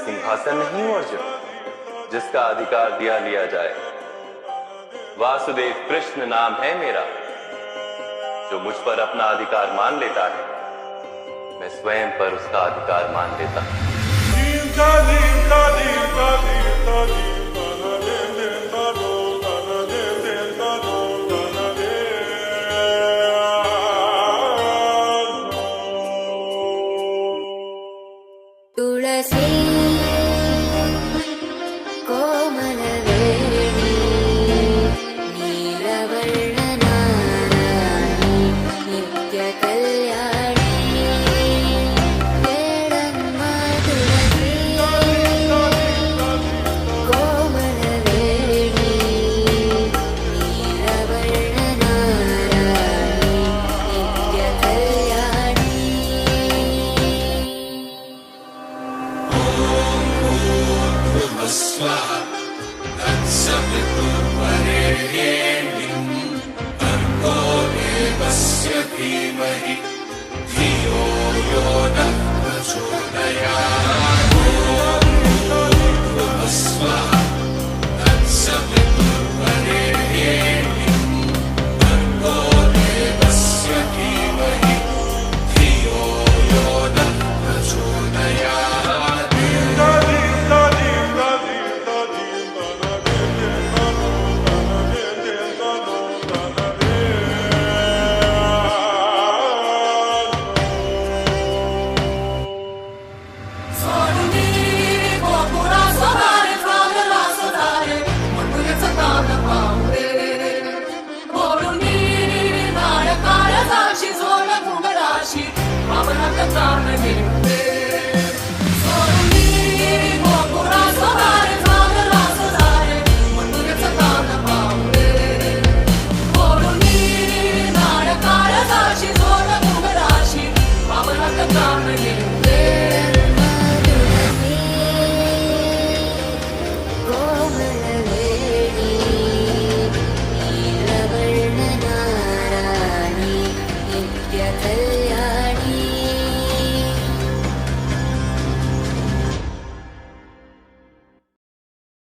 सिंहासन नहीं हो अर्जुन, जिसका अधिकार दिया लिया जाए। वासुदेव कृष्ण नाम है मेरा, जो मुझ पर अपना अधिकार मान लेता है, मैं स्वयं पर उसका अधिकार मान लेता हूं। तुळसी कोमलवेणी नीलवर्णनारायणी नित्यकल्याणी वेणम्मा तुळसी कोमलवेणी नीलवर्णनारायणी नित्यकल्याणी। स्वाहा तत्सवितुर्वरेण्यं भर्गो देवस्य धीमहि धियो यो नः